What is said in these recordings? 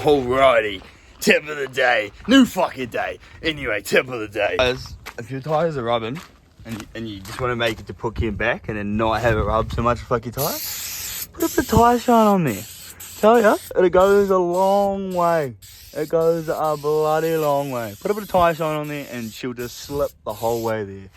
Alrighty, tip of the day, new fucking day. Anyway, tip of the day. Guys, if your tires are rubbing and you just want to make it to Pookie and back and then not have it rub so much fuck your tire, put a bit of tire shine on there. Tell ya, it goes a long way. It goes a bloody long way. Put a bit of tire shine on there and she'll just slip the whole way there.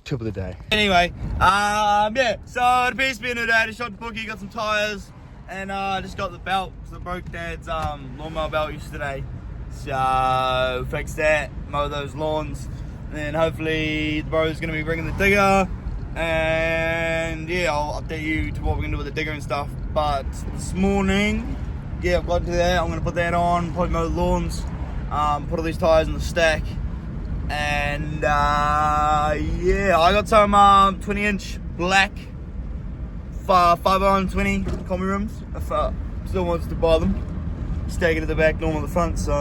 Tip of the day. Anyway, yeah, so it appears to be a new day. I just shot the Pookie, got some tires. And I just got the belt, because I broke Dad's lawnmower belt yesterday. So, fix that, mow those lawns. And then hopefully the bro's going to be bringing the digger. And yeah, I'll update you to what we're going to do with the digger and stuff. But this morning, yeah, I've got to that. I'm going to put that on, probably mow the lawns. Put all these tyres in the stack. And yeah, I got some 20-inch black 520 combi rims if still wants to buy them. Stack it at the back, normal at the front. So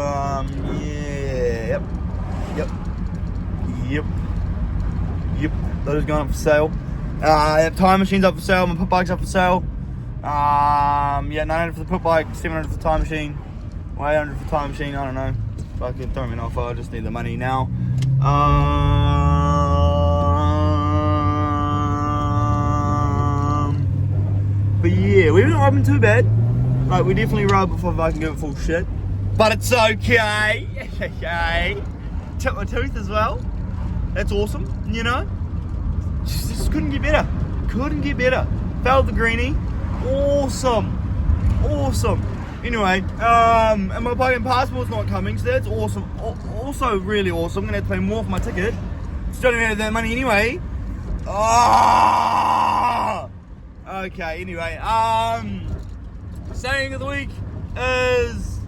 yeah, yep. Those going up for sale. Time machine's up for sale. My put bike's up for sale. Yeah, 900 for the put bike, 700 for the time machine, or 800 for the time machine. I don't know. Fucking throw me an offer. I just need the money now. But yeah, we haven't rubbing too bad. Like, we definitely rub before I can give it full shit. But it's okay. Chipped my tooth as well. That's awesome, you know? Just couldn't get better. Failed the greenie. Awesome. Anyway, and my fucking passport's not coming, so that's awesome. Also really awesome. I'm gonna have to pay more for my ticket. Still don't have that money anyway. Okay, anyway, saying of the week is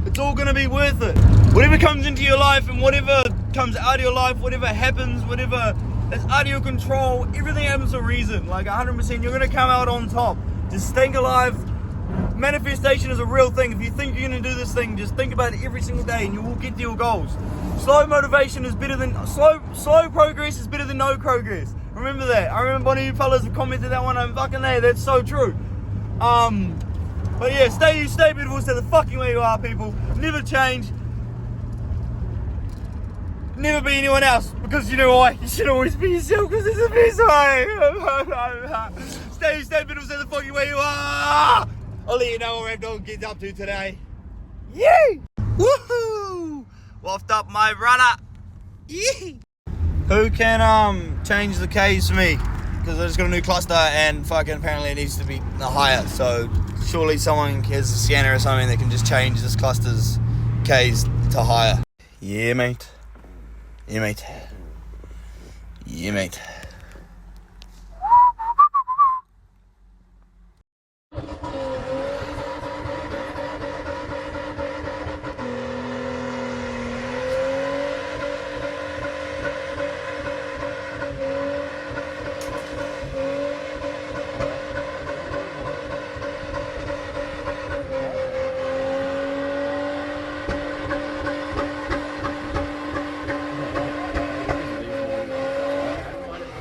it's all gonna be worth it. Whatever comes into your life and whatever comes out of your life, whatever happens, whatever is out of your control, everything happens for a reason. Like 100%, you're gonna come out on top. Just think alive. Manifestation is a real thing. If you think you're gonna do this thing, just think about it every single day and you will get to your goals. Slow motivation is better than slow progress is better than no progress. Remember that. I remember one of you fellas have commented that one. I'm fucking there. That's so true. But yeah, stay beautiful. Stay the fucking way you are, people. Never change. Never be anyone else, because you know why? You should always be yourself, because it's the best way. Stay beautiful. Stay the fucking way you are. I'll let you know what Ravdog gets up to today. Yay! Woohoo! Waffed up my runner. Yee! Who can change the K's for me? Because I just got a new cluster and fucking apparently it needs to be higher. So surely someone has a scanner or something that can just change this cluster's K's to higher. Yeah, mate.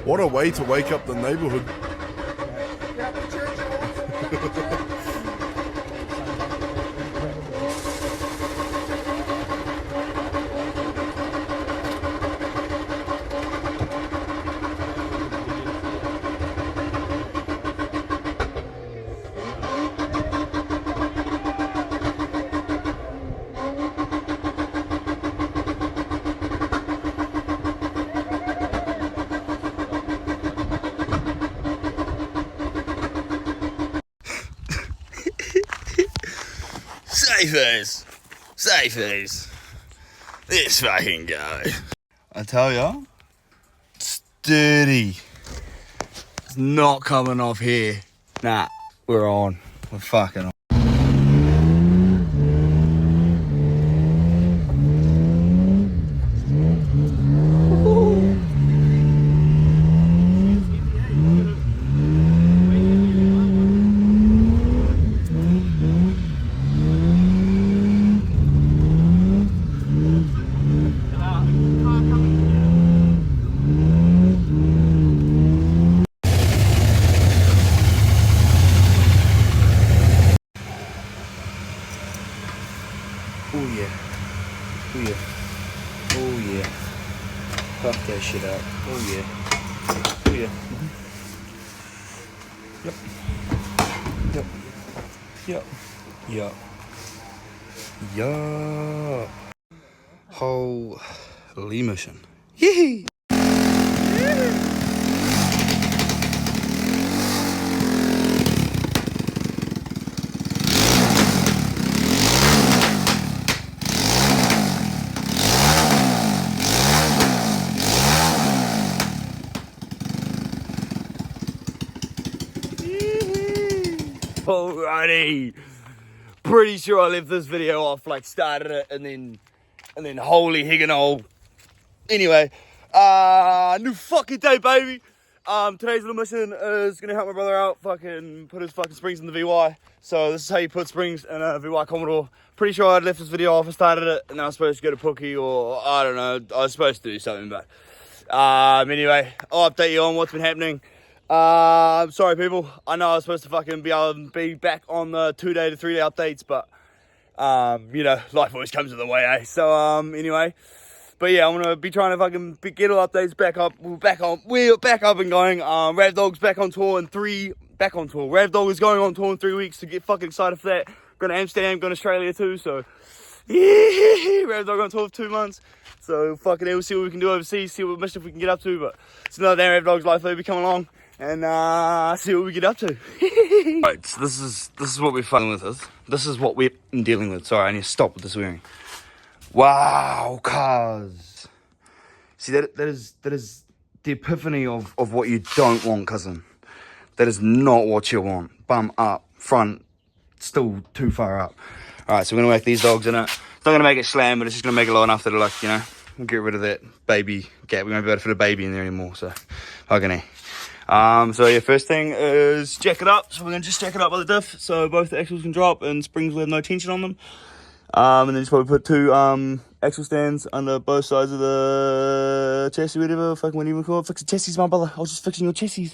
What a way to wake up the neighborhood. Safe as. Let's fucking go. I tell ya, it's dirty. It's not coming off here. Nah, we're on. We're fucking on. Oh yeah. Oh yeah. Oh yeah. Puff that shit up. Oh yeah. Oh yeah. Yep. Yep. Yep. Yep. Yup. Holy mission. Yee! Alrighty. Pretty sure I left this video off, like started it and then holy higgin' Anyway, new fucking day, baby. Today's little mission is gonna help my brother out, fucking put his fucking springs in the VY. So this is how you put springs in a VY Commodore. Pretty sure I'd left this video off, I started it, and then I was supposed to go to Pookie, or I don't know, I was supposed to do something, but anyway, I'll update you on what's been happening. I'm sorry people, I know I was supposed to fucking be able to be back on the 2-day to 3-day updates, but you know, life always comes in the way, eh? So anyway, but yeah, I'm gonna be trying to fucking get all updates back up. We're back up and going. Ravdog's back on tour in 3, back on tour. Ravdog is going on tour in 3 weeks, to get fucking excited for that. Going to Amsterdam, going to Australia too, so yeah, Ravdog on tour for 2 months. So fucking we'll see what we can do overseas, see what mischief we can get up to, but it's another day Ravdogslife, will be coming along and see what we get up to. Right, so this is what we're fucking with. This is what we're dealing with. Sorry, I need to stop with the swearing. Wow, cuz. See, that is the epiphany of what you don't want, cousin. That is not what you want. Bum up, front, still too far up. Alright, so we're gonna whack these dogs in it. It's not gonna make it slam, but it's just gonna make it low enough that it'll, like, you know, we'll get rid of that baby gap. We won't be able to fit a baby in there anymore, so fucking so yeah, first thing is jack it up. So we're gonna just jack it up by the diff, so both the axles can drop and springs will have no tension on them. And then just probably put 2 axle stands under both sides of the chassis, whatever fucking what do you call it? Fix the chassis, my brother. I was just fixing your chassis.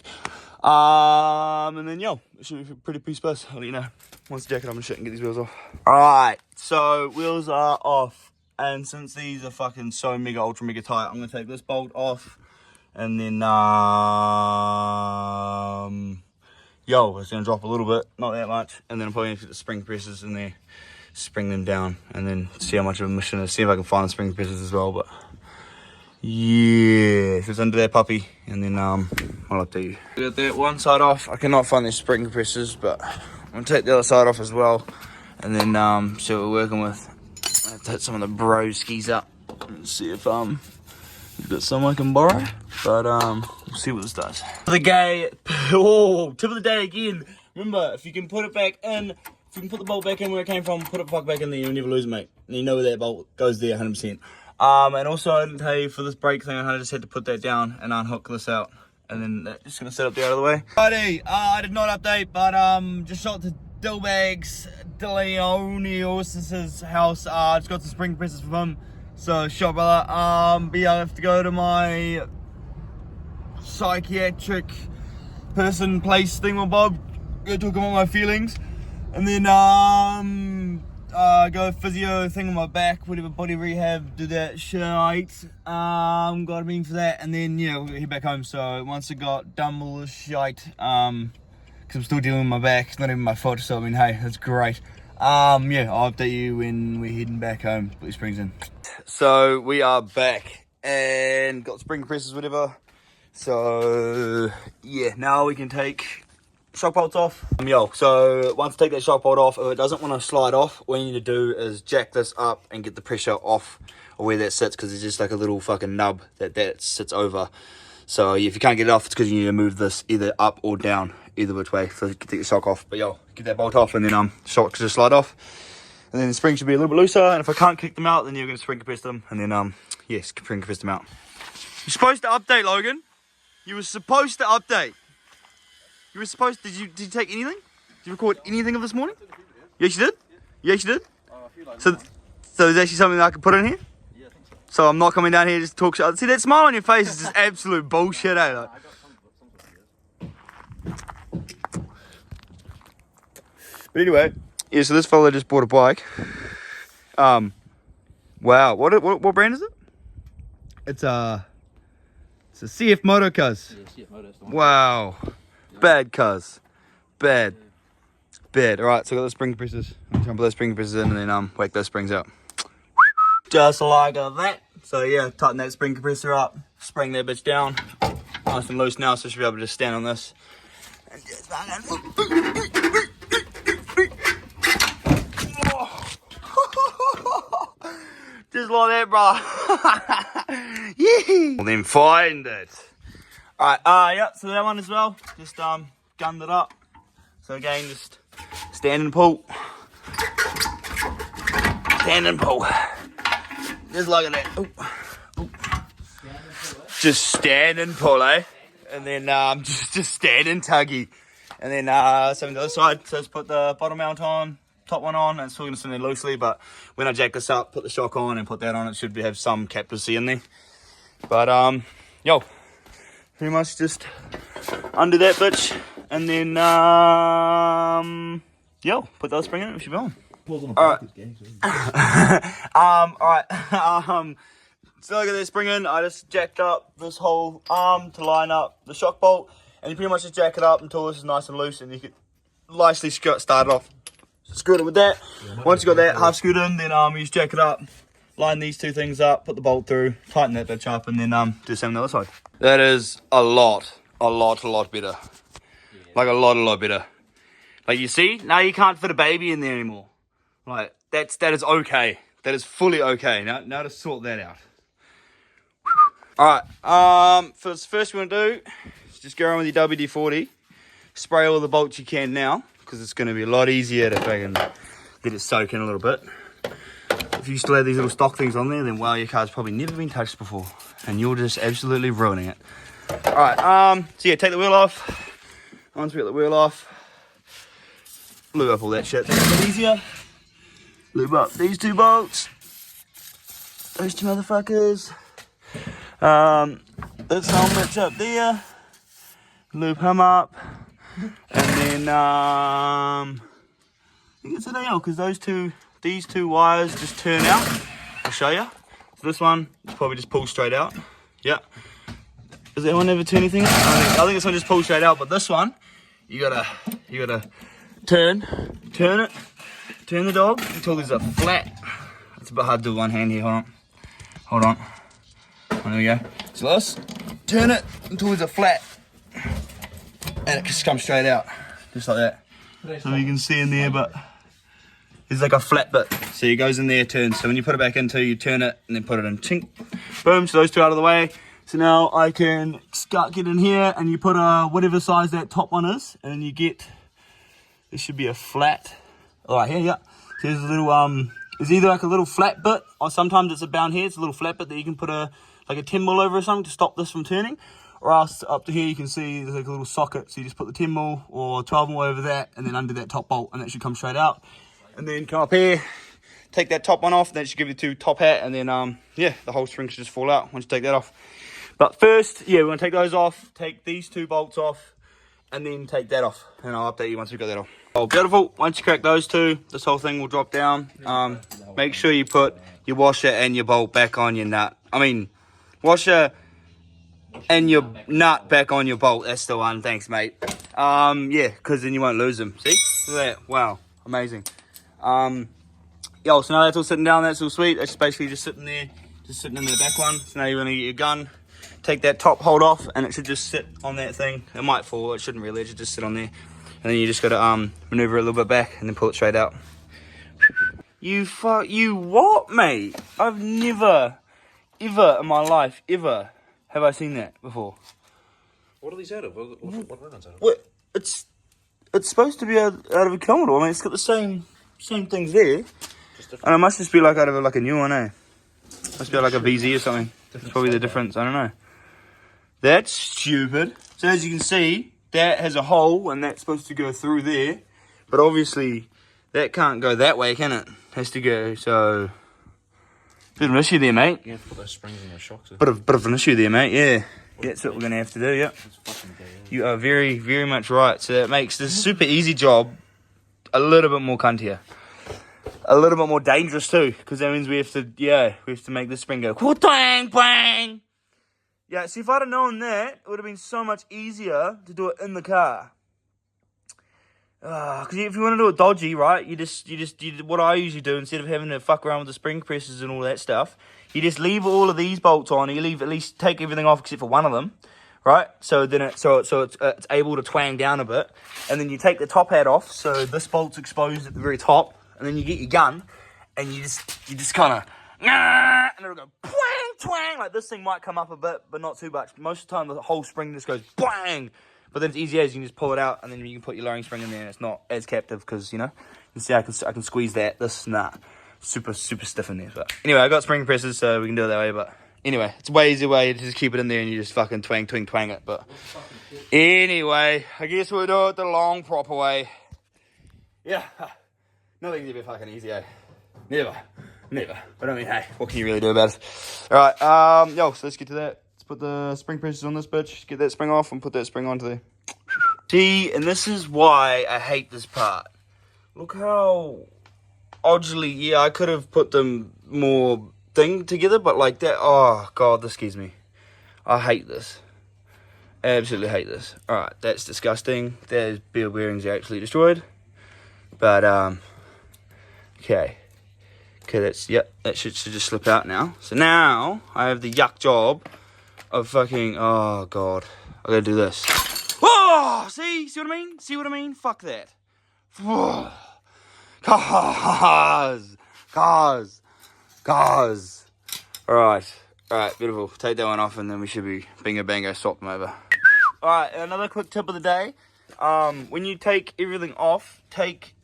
And then yo, it should be a pretty piece bus. I'll let you know once the jack it up and shit and get these wheels off. Alright, so wheels are off, and since these are fucking so mega ultra mega tight, I'm gonna take this bolt off. And then, yo, it's gonna drop a little bit, not that much. And then I'm probably gonna put the spring compressors in there, spring them down, and then see how much of a mission it is. See if I can find the spring compressors as well, but yeah, so it's under there, puppy. And then, I'll update you. Got that one side off. I cannot find the spring compressors, but I'm gonna take the other side off as well. And then, see what we're working with. I'm gonna take some of the bro skis up and see if, we've got some I can borrow, but we'll see what this does. The gay, oh, tip of the day again. Remember, if you can put it back in, if you can put the bolt back in where it came from, put it fuck back in there, you'll never lose it, mate. And you know where that bolt goes there, 100%. And also, I didn't tell you for this brake thing, I just had to put that down and unhook this out, and then that's just gonna set up there out of the way. Righty, I did not update, but just shot to Dillbag's Deleonios's house. Just got some spring compressors from him. So, shot brother, but yeah, I have to go to my psychiatric person, place, thingamabob, go talk about my feelings, and then, go physio, thing on my back, whatever, body rehab, do that shit, got a meeting for that, and then, yeah, we'll head back home. So, once I got done with all this shite, because I'm still dealing with my back, it's not even my fault, so I mean, hey, that's great. Yeah, I'll update you when we're heading back home, put your springs in. So we are back and got spring compressors, whatever. So yeah, now we can take shock bolts off. So once I take that shock bolt off, if it doesn't want to slide off, what you need to do is jack this up and get the pressure off of where that sits, because it's just like a little fucking nub that sits over. So if you can't get it off, it's because you need to move this either up or down, either which way, so you can take the shock off. But yo, get that bolt off, and then shock just slide off. And then the spring should be a little bit looser, and if I can't kick them out, then you're going to spring compress them, and then, yes, spring compress them out. You're supposed to update, Logan. You were supposed to update. You were supposed to, did you take anything? Did you record anything of this morning? Yes, you did? Yes, you did? So there's actually something that I can put in here? Yeah, I think so. So I'm not coming down here just to talk shit. See, that smile on your face is just absolute bullshit, eh? Like, but anyway, yeah, so this fella just bought a bike. Wow. What brand is it? It's a CF Moto, cuz. Yeah, CF Moto. Wow. Bad, cuz. Bad. Bad. Alright, so I got the spring compressors. I'm trying to put those spring compressors in and then whack those springs out. Just like that. So yeah, tighten that spring compressor up, spring that bitch down. Nice and loose now, so I should be able to just stand on this. And just just like that, bro. Yeah. Well, then find it. Alright, yeah, so that one as well. Just gunned it up. So again, just stand and pull. Stand and pull. Just like that. Ooh. Ooh. Just stand and pull, eh? And then just stand and tuggy. And then same on the other side. So just put the bottom mount on, top one on, and it's still gonna sit there loosely, but when I jack this up, put the shock on and put that on, it should have some capacity in there. But yo, pretty much just undo that bitch, and then yo, put the spring in it, it should be on. Alright. So look at this spring in. I just jacked up this whole arm to line up the shock bolt, and you pretty much just jack it up until this is nice and loose, and you can lightly start it off. Screw it with that. Once you got that half screwed in, then you just jack it up, line these two things up, put the bolt through, tighten that bitch up, and then do the same on the other side. That is a lot better. Like a lot better. Like you see, now you can't fit a baby in there anymore. Like that is okay. That is fully okay. Now to sort that out. Alright, first you want to do is just go around with your WD-40, spray all the bolts you can now, because it's going to be a lot easier to fucking get it soaking a little bit. If you still have these little stock things on there, then wow, your car's probably never been touched before, and you're just absolutely ruining it. Alright, so yeah, take the wheel off. Once we get the wheel off, lube up all that shit. It's a bit easier. Lube up these two bolts. Those two motherfuckers. This whole bitch up there. Lube him up. And then, I think it's a nail, because these two wires just turn out. I'll show you. So this one, probably just pull straight out. Yeah. Does that one ever turn anything out? I think this one just pulls straight out, but this one, you gotta turn the dog until there's a flat. It's a bit hard to do with one hand here, hold on. Oh, there we go. So let's turn it until there's a flat, and it just comes straight out, just like that. So you can see in there, but there's like a flat bit. So it goes in there, turns. So when you put it back into, you turn it, and then put it in, chink. Boom, so those two out of the way. So now I can get in here, and you put whatever size that top one is, and then you get, there should be a flat. Right here, yeah. So there's a little, it's either like a little flat bit, or sometimes it's about here, it's a little flat bit that you can put like a 10 mil over or something to stop this from turning. Or else up to here you can see there's like a little socket, so you just put the 10 mil or 12 mil over that, and then under that top bolt, and that should come straight out. And then come up here, take that top one off, that should give you the two top hat, and then yeah, the whole string should just fall out once you take that off. But first, yeah, we're gonna take those off, take these two bolts off, and then take that off, and I'll update you once we've got that off. Oh, beautiful. Once you crack those two, this whole thing will drop down. Make sure you put your washer and your bolt back on your nut. I mean, washer and your nut back on your bolt. That's the one. Thanks, mate. Yeah, because then you won't lose them. See? Look at that. Wow. Amazing. Yo, so now that's all sitting down. That's all sweet. That's basically just sitting there, just sitting in the back one. So now you're going to get your gun, take that top hold off, and it should just sit on that thing. It might fall. It shouldn't really. It should just sit on there. And then you just got to maneuver it a little bit back and then pull it straight out. You what, mate? I've never, ever in my life, ever have I seen that before. What are these out of? What runs out of? What? It's supposed to be out of a commodore. I mean, it's got the same things there. And it must just be like out of a new one, eh? Must be like a VZ or something. That's probably the difference. I don't know. That's stupid. So as you can see, that has a hole, and that's supposed to go through there. But obviously, that can't go that way, can it? It has to go, so... Bit of an issue there, mate. You have to put those springs in those shocks. Bit of an issue there, mate, yeah. That's what we're going to have to do, yep. You are very, very much right. So that makes this super easy job a little bit more cuntier. a little bit more dangerous too, because that means we have to make this spring go twang, bang. Yeah, see, if I'd have known that, it would have been so much easier to do it in the car. Because if you want to do it dodgy, right, you what I usually do, instead of having to fuck around with the spring compressors and all that stuff, you just leave all of these bolts on. You leave, at least take everything off except for one of them, right? So then it's able to twang down a bit, and then you take the top hat off, so this bolt's exposed at the very top, and then you get your gun, and you just kind of, and it'll go twang, twang. Like, this thing might come up a bit, but not too much. Most of the time, the whole spring just goes bang. But then it's easy as you can just pull it out, and then you can put your lowering spring in there, and it's not as captive, because, you know, you see I can squeeze that. This, nah, super stiff in there. But anyway, I got spring compressors, so we can do it that way. But anyway, it's a way easier way to just keep it in there, and you just fucking twang it. But anyway, I guess we'll do it the long, proper way. Yeah, nothing's ever fucking easy, eh? Never. But I mean, hey, what can you really do about it? All right, so let's get to that. Put the spring pressures on this bitch, get that spring off, and put that spring onto there. See, and this is why I hate this part. Look how oddly, yeah, I could have put them more thing together, but like that, oh god, this scares me. I hate this. Absolutely hate this. Alright, that's disgusting. Those bell bearings are actually destroyed. But, okay, that's, yep, that should just slip out now. So now, I have the yuck job of fucking, oh god, I gotta do this. Oh, see what I mean? Fuck that. Cars. Alright, beautiful. Take that one off, and then we should be bingo bango, swap them over. Alright, another quick tip of the day. When you take everything off,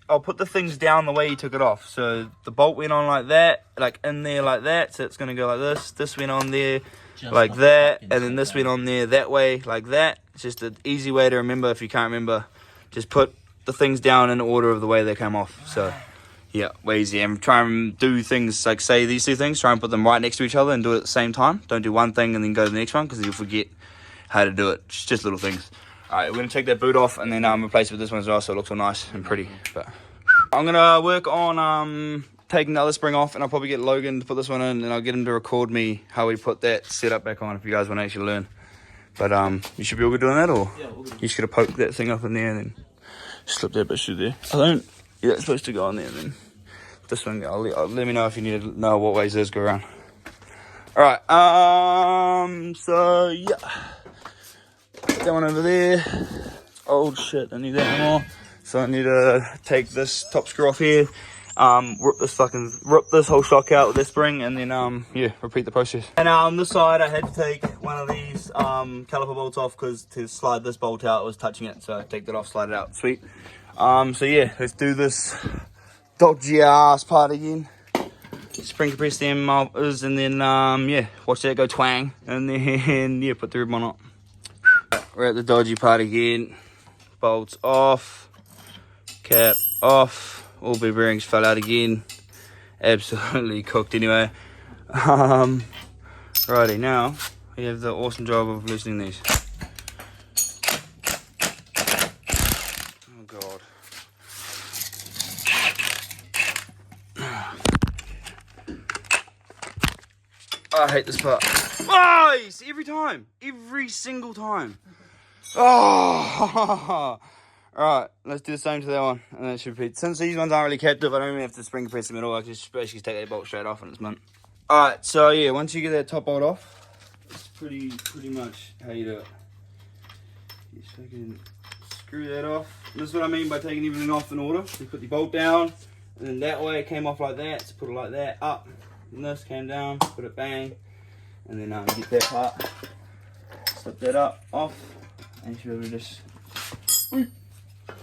I'll put the things down the way you took it off. So the bolt went on like that, like in there like that, so it's gonna go like this. This went on there like that, and then this went on there that way, like that. It's just an easy way to remember. If you can't remember, just put the things down in order of the way they came off. So yeah, way easier. And try and do things like, say these two things, try and put them right next to each other and do it at the same time. Don't do one thing and then go to the next one, because you'll forget how to do it. It's just little things. Alright, we're gonna take that boot off and then replace it with this one as well, so it looks all nice and pretty. But I'm gonna work on taking the other spring off, and I'll probably get Logan to put this one in, and I'll get him to record me how we put that setup back on if you guys want to actually learn. But you should be all good doing that, or yeah, you just gotta poke that thing up in there and then slip that bitch through there. Yeah, it's supposed to go on there, and then this one, I'll let me know if you need to know what ways those go around. Alright, so yeah, put that one over there. Oh shit, I need that anymore. So I need to take this top screw off here, rip this whole shock out with this spring, and then yeah, repeat the process. And on this side, I had to take one of these caliper bolts off, because to slide this bolt out, it was touching it. So I take that off, slide it out. Sweet. So yeah, let's do this dodgy ass part again. Spring compress them motors, and then yeah, watch that go twang, and then yeah, put the ribbon on. We're at the dodgy part again. Bolts off. Cap off. All bell bearings fell out again. Absolutely cooked anyway. Righty, now we have the awesome job of loosening these. Oh god. I hate this part. Oh, every time. Every single time. Oh. Alright, let's do the same to that one, and that should be. Since these ones aren't really captive, I don't even have to spring compress them at all. I just basically take that bolt straight off, and it's mint. Alright, so yeah, once you get that top bolt off, it's pretty much how you do it. You just fucking screw that off. And this is what I mean by taking everything off in order. You put the bolt down, and then that way it came off like that. So put it like that up, and this came down, put it bang, and then get that part, slip that up off, and you should be able to just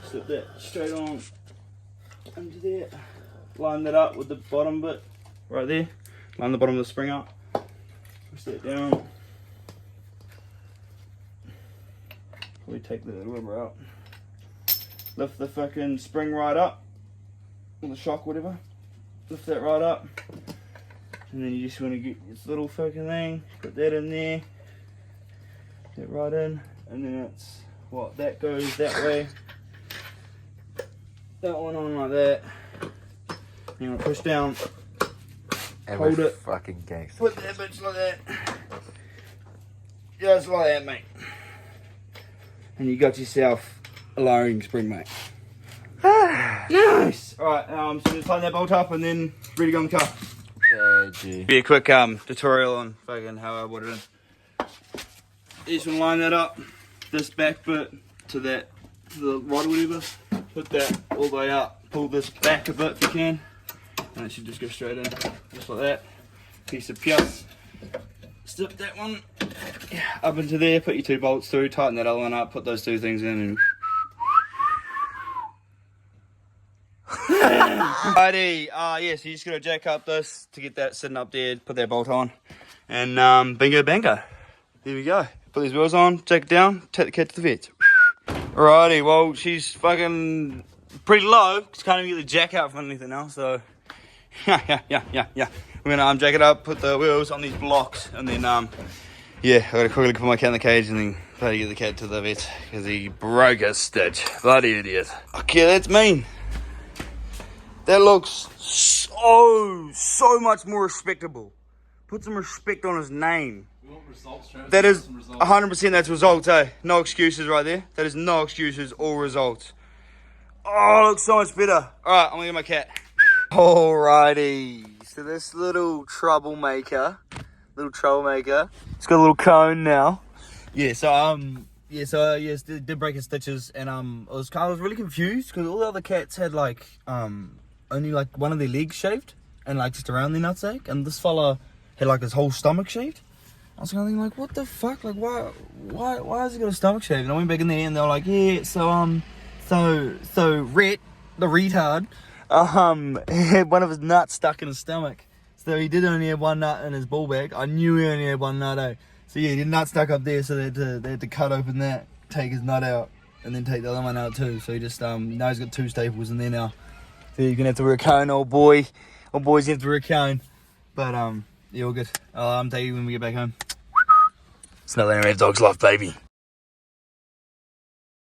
slip that straight on into there. Line that up with the bottom bit right there. Line the bottom of the spring up. Push that down. Probably take the rubber out. Lift the fucking spring right up. Or the shock, whatever. Lift that right up. And then you just want to get this little fucking thing. Put that in there. Get right in. And then it's what? That goes that way. That one on like that, You want to push down, Every hold it, fucking gangster. put that bitch like that. Just like that, mate. And you got yourself a lowering spring, mate. Nice! Alright, so just tighten that bolt up and then ready to go in the car. Be a quick tutorial on fucking how I put it in. You just want to line that up, this back bit to the right or whatever. Put that all the way up. Pull this back a bit if you can. And it should just go straight in, just like that. Piece of piece. Slip that one up into there, put your 2 bolts through, tighten that other one up, put those 2 things in and... Righty, so you just gotta jack up this to get that sitting up there, put that bolt on, and bingo bango. There we go. Put these wheels on, jack it down, take the cat to the vet. Righty, well she's fucking pretty low, because can't even get the jack out from anything else, so yeah. We're gonna jack it up, put the wheels on these blocks, and then I gotta quickly put my cat in the cage and then try to get the cat to the vet because he broke a stitch. Bloody idiot. Okay, that's mean. That looks so much more respectable. Put some respect on his name. We want results, Travis. That is 100% that's results, eh? No excuses right there. That is no excuses, all results. Oh, it looks so much better. Alright, I'm gonna get my cat. Alrighty. So this little troublemaker, it's got a little cone now. Did break his stitches, and I was really confused because all the other cats had like only like one of their legs shaved and like just around their nutsack, and this fella had like his whole stomach shaved. I was kind of thinking like, what the fuck? Like why has he got a stomach shaved? And I went back in there and they were like, yeah, so Rhett, the retard, had one of his nuts stuck in his stomach. So he did only have one nut in his ball bag. I knew he only had one nut, eh? So yeah, he had a nut stuck up there, so they had to cut open that, take his nut out, and then take the other one out too. So he just now he's got 2 staples in there now. So you're gonna have to wear a cone, old boy. Old boys have to wear a cone. But yeah, all good. I'm taking you when we get back home. It's another Ravdogslife, baby.